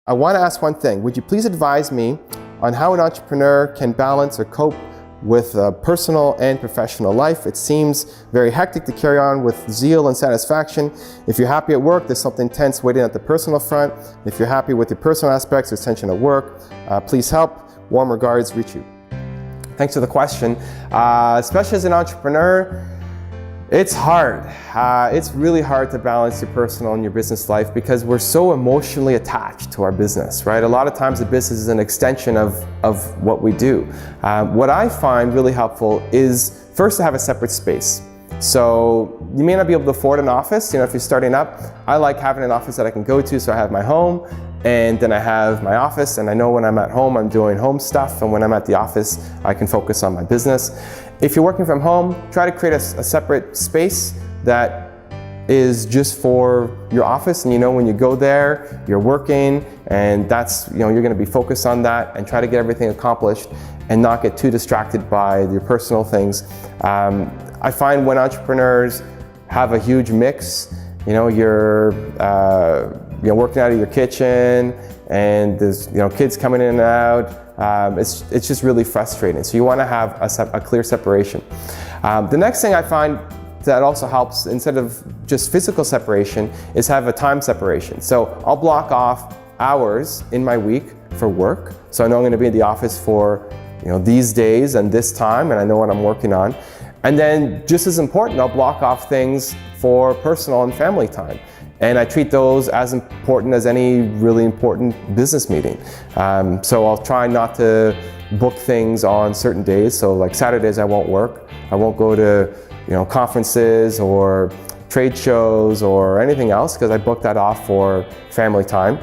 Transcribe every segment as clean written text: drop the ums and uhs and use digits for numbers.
I want to ask one thing. Would you please advise me on how an entrepreneur can balance or cope with personal and professional life? It seems very hectic to carry on with zeal and satisfaction. If you're happy at work, there's something tense waiting at the personal front. If you're happy with your personal aspects, there's tension at work. Please help. Warm regards, Richu. Thanks for the question. Especially as an entrepreneur, it's hard. It's really hard to balance your personal and your business life because we're so emotionally attached to our business, right? A lot of times the business is an extension of what we do. What I find really helpful is first to have a separate space. So you may not be able to afford an office, if you're starting up. I like having an office that I can go to, so I have my home and then I have my office, and I know when I'm at home I'm doing home stuff, and when I'm at the office I can focus on my business. If you're working from home, try to create a separate space that is just for your office, and when you go there you're working, and that's you're going to be focused on that, and try to get everything accomplished and not get too distracted by your personal things. I find when entrepreneurs have a huge mix, you're working out of your kitchen and there's kids coming in and out. It's just really frustrating. So you want to have a clear separation. The next thing I find that also helps, instead of just physical separation, is have a time separation. So I'll block off hours in my week for work. So I know I'm going to be in the office for these days and this time, and I know what I'm working on. And then just as important, I'll block off things for personal and family time. And I treat those as important as any really important business meeting. So I'll try not to book things on certain days. So like Saturdays I won't work. I won't go to conferences or trade shows or anything else, because I book that off for family time.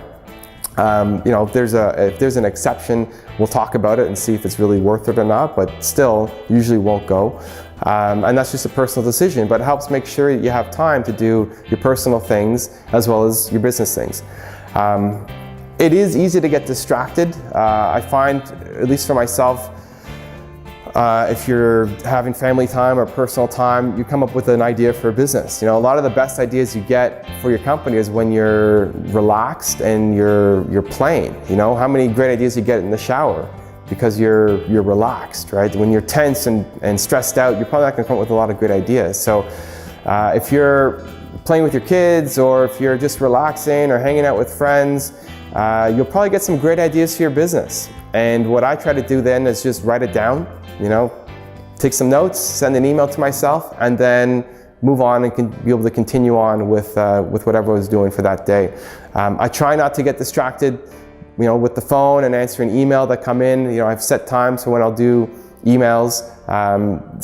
If there's an exception, we'll talk about it and see if it's really worth it or not, but still usually won't go. And that's just a personal decision, but it helps make sure you have time to do your personal things as well as your business things. It is easy to get distracted. I find, at least for myself, if you're having family time or personal time, you come up with an idea for a business. A lot of the best ideas you get for your company is when you're relaxed and you're playing. How many great ideas you get in the shower because you're relaxed, right? When you're tense and stressed out, you're probably not going to come up with a lot of good ideas. So if you're playing with your kids, or if you're just relaxing or hanging out with friends, you'll probably get some great ideas for your business. And what I try to do then is just write it down, take some notes, send an email to myself, and then move on and be able to continue on with whatever I was doing for that day. I try not to get distracted with the phone and answering email that come in. I've set times for when I'll do emails.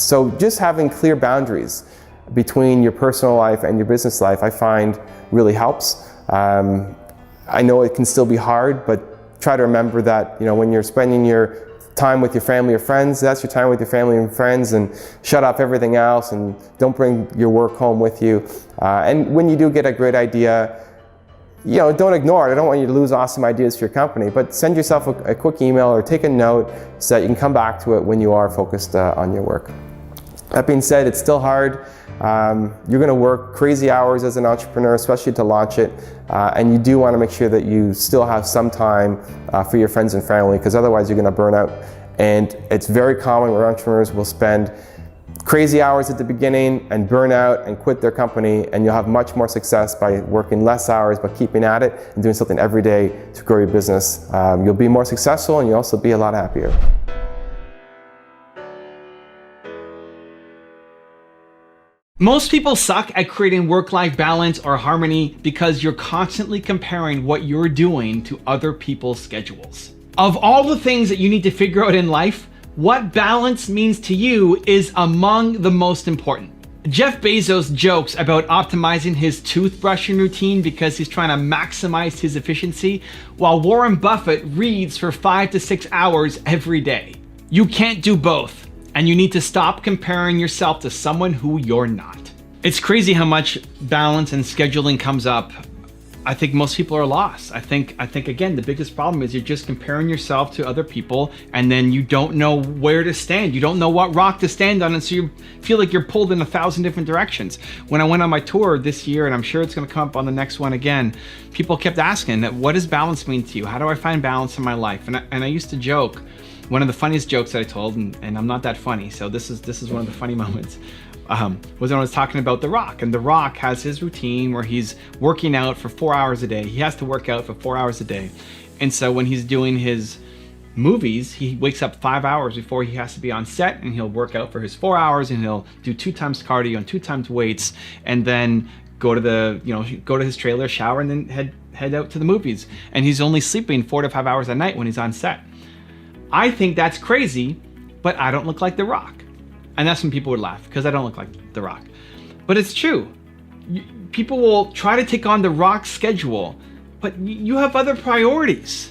So just having clear boundaries between your personal life and your business life, I find really helps. I know it can still be hard, but try to remember that, when you're spending your time with your family or friends, that's your time with your family and friends, and shut off everything else and don't bring your work home with you. And when you do get a great idea, don't ignore it. I don't want you to lose awesome ideas for your company, but send yourself a quick email or take a note so that you can come back to it when you are focused on your work. That being said, it's still hard. You're going to work crazy hours as an entrepreneur, especially to launch it, and you do want to make sure that you still have some time for your friends and family, because otherwise you're going to burn out. And it's very common where entrepreneurs will spend crazy hours at the beginning and burn out and quit their company, and you'll have much more success by working less hours but keeping at it and doing something every day to grow your business. You'll be more successful, and you'll also be a lot happier. Most people suck at creating work-life balance or harmony because you're constantly comparing what you're doing to other people's schedules. Of all the things that you need to figure out in life, what balance means to you is among the most important. Jeff Bezos jokes about optimizing his toothbrushing routine because he's trying to maximize his efficiency, while Warren Buffett reads for 5 to 6 hours every day. You can't do both, and you need to stop comparing yourself to someone who you're not. It's crazy how much balance and scheduling comes up. I think most people are lost. I think again, the biggest problem is you're just comparing yourself to other people, and then you don't know where to stand. You don't know what rock to stand on, and so you feel like you're pulled in 1,000 different directions. When I went on my tour this year, and I'm sure it's going to come up on the next one again, people kept asking, what does balance mean to you? How do I find balance in my life? And I used to joke, one of the funniest jokes that I told, and I'm not that funny, so this is one of the funny moments. Was when I was talking about The Rock, and The Rock has his routine where he's working out for 4 hours a day. He has to work out for 4 hours a day. And so when he's doing his movies, he wakes up 5 hours before he has to be on set, and he'll work out for his 4 hours, and he'll do 2 times cardio and 2 times weights, and then go to his trailer, shower, and then head out to the movies. And he's only sleeping 4 to 5 hours a night when he's on set. I think that's crazy, but I don't look like The Rock. And that's when people would laugh, because I don't look like The Rock. But it's true. People will try to take on The Rock's schedule, but you have other priorities.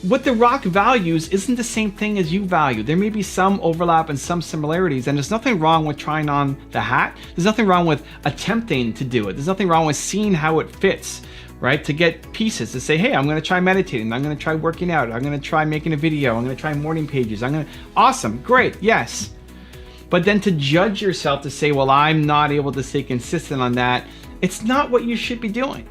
What The Rock values isn't the same thing as you value. There may be some overlap and some similarities, and there's nothing wrong with trying on the hat. There's nothing wrong with attempting to do it. There's nothing wrong with seeing how it fits, right? To get pieces, to say, hey, I'm gonna try meditating, I'm gonna try working out, I'm gonna try making a video, I'm gonna try morning pages, awesome, great, yes. But then to judge yourself to say, well, I'm not able to stay consistent on that, it's not what you should be doing.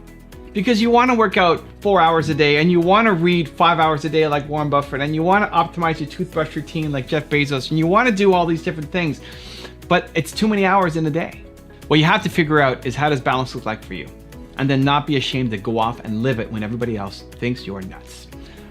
Because you want to work out 4 hours a day, and you want to read 5 hours a day like Warren Buffett, and you want to optimize your toothbrush routine like Jeff Bezos, and you want to do all these different things, but it's too many hours in a day. What you have to figure out is, how does balance look like for you? And then not be ashamed to go off and live it when everybody else thinks you're nuts.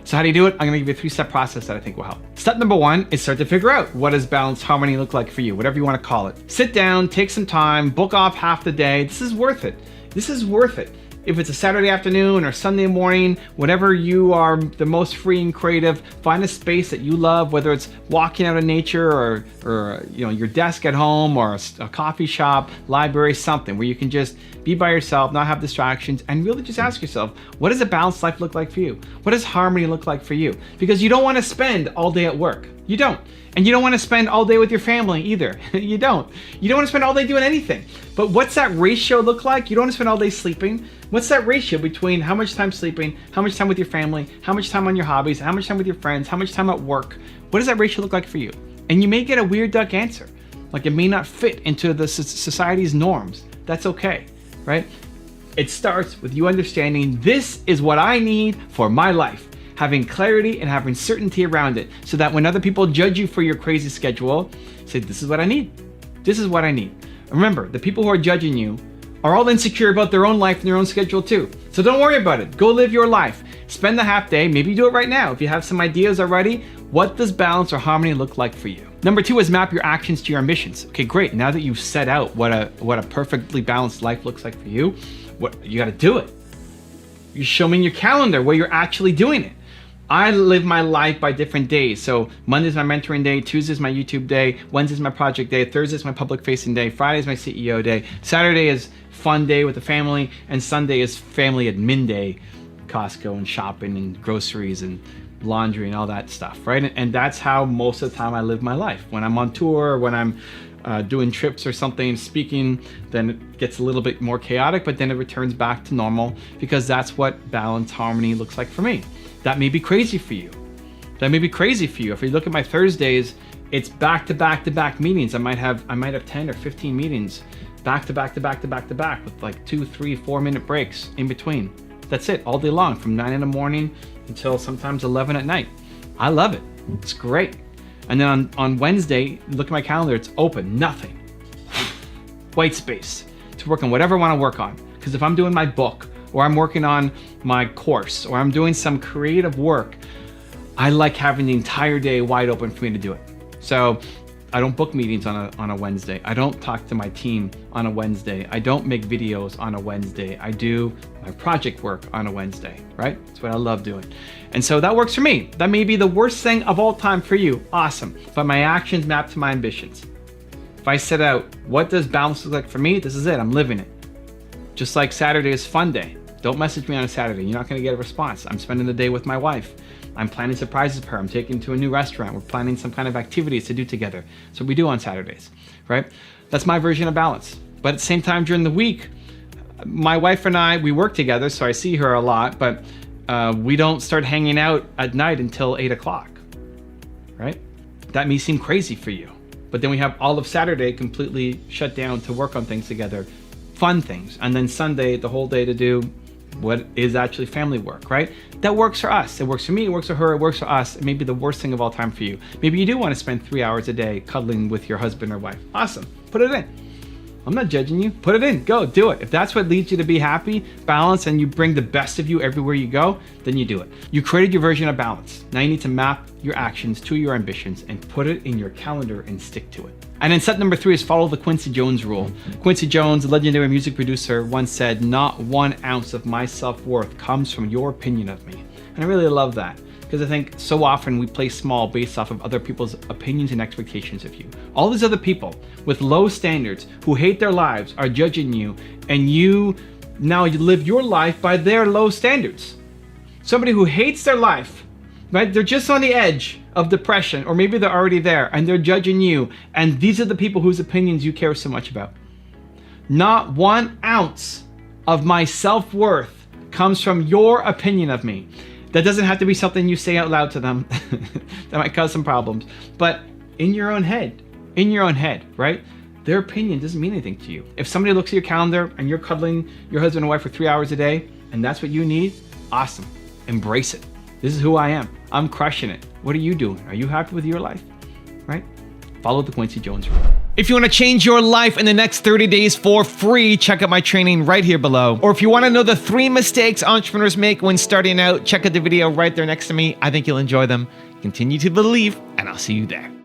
So how do you do it? I'm gonna give you a 3-step process that I think will help. Step number 1 is start to figure out, what does balanced harmony look like for you, whatever you wanna call it. Sit down, take some time, book off half the day. This is worth it. This is worth it. If it's a Saturday afternoon or Sunday morning, whatever you are the most free and creative, find a space that you love, whether it's walking out in nature or your desk at home, or a coffee shop, library, something where you can just be by yourself, not have distractions, and really just ask yourself, what does a balanced life look like for you? What does harmony look like for you? Because you don't want to spend all day at work. You don't. And you don't want to spend all day with your family either. You don't. You don't want to spend all day doing anything. But what's that ratio look like? You don't want to spend all day sleeping. What's that ratio between how much time sleeping, how much time with your family, how much time on your hobbies, how much time with your friends, how much time at work? What does that ratio look like for you? And you may get a weird duck answer. Like, it may not fit into the society's norms. That's okay, right? It starts with you understanding, this is what I need for my life. Having clarity and having certainty around it, so that when other people judge you for your crazy schedule, say, this is what I need. This is what I need. Remember, the people who are judging you are all insecure about their own life and their own schedule too. So don't worry about it. Go live your life. Spend the half day. Maybe do it right now. If you have some ideas already, what does balance or harmony look like for you? Number 2 is map your actions to your ambitions. Okay, great. Now that you've set out what a perfectly balanced life looks like for you, you got to do it. You show me in your calendar where you're actually doing it. I live my life by different days. So Monday's my mentoring day, Tuesday's my YouTube day, Wednesday's my project day, Thursday's my public facing day, Friday's my CEO day, Saturday is fun day with the family, and Sunday is family admin day, Costco and shopping and groceries and laundry and all that stuff, right? And that's how most of the time I live my life. When I'm on tour, when I'm doing trips or something, speaking, then it gets a little bit more chaotic, but then it returns back to normal, because that's what balanced harmony looks like for me. That may be crazy for you. That may be crazy for you. If you look at my Thursdays, it's back to back to back meetings. I might have 10 or 15 meetings back to back to back to back to back with like 2, 3, 4 minute breaks in between. That's it, all day long, from 9 in the morning until sometimes 11 at night. I love it. It's great. And then on Wednesday, look at my calendar, it's open, nothing. White space to work on whatever I want to work on. Because if I'm doing my book, or I'm working on my course, or I'm doing some creative work, I like having the entire day wide open for me to do it. So I don't book meetings on a Wednesday. I don't talk to my team on a Wednesday. I don't make videos on a Wednesday. I do my project work on a Wednesday, right? That's what I love doing. And so that works for me. That may be the worst thing of all time for you. Awesome. But my actions map to my ambitions. If I set out, what does balance look like for me? This is it. I'm living it. Just like Saturday is fun day. Don't message me on a Saturday. You're not going to get a response. I'm spending the day with my wife. I'm planning surprises for her. I'm taking to a new restaurant. We're planning some kind of activities to do together. That's what we do on Saturdays, right? That's my version of balance. But at the same time, during the week, My wife and I, we work together, so I see her a lot, but we don't start hanging out at night until 8 o'clock, right? That may seem crazy for you, but then we have all of Saturday completely shut down to work on things together, fun things, and then Sunday, the whole day to do what is actually family work, right? That works for us. It works for me, it works for her, it works for us. It may be the worst thing of all time for you. Maybe you do want to spend 3 hours a day cuddling with your husband or wife. Awesome, put it in. I'm not judging you. Put it in, go, do it. If that's what leads you to be happy, balance, and you bring the best of you everywhere you go, then you do it. You created your version of balance. Now you need to map your actions to your ambitions and put it in your calendar and stick to it. And then step number 3 is follow the Quincy Jones rule. Quincy Jones, a legendary music producer, once said, "Not 1 ounce of my self-worth comes from your opinion of me." And I really love that, because I think so often we play small based off of other people's opinions and expectations of you. All these other people with low standards who hate their lives are judging you, and you live your life by their low standards. Somebody who hates their life, right? They're just on the edge of depression, or maybe they're already there and they're judging you, and these are the people whose opinions you care so much about. Not 1 ounce of my self-worth comes from your opinion of me. That doesn't have to be something you say out loud to them. That might cause some problems. But in your own head, right? Their opinion doesn't mean anything to you. If somebody looks at your calendar and you're cuddling your husband and wife for 3 hours a day, and that's what you need, awesome. Embrace it. This is who I am. I'm crushing it. What are you doing? Are you happy with your life? Right? Follow the Quincy Jones rule. If you want to change your life in the next 30 days for free, check out my training right here below. Or if you want to know the 3 mistakes entrepreneurs make when starting out, check out the video right there next to me. I think you'll enjoy them. Continue to believe, and I'll see you there.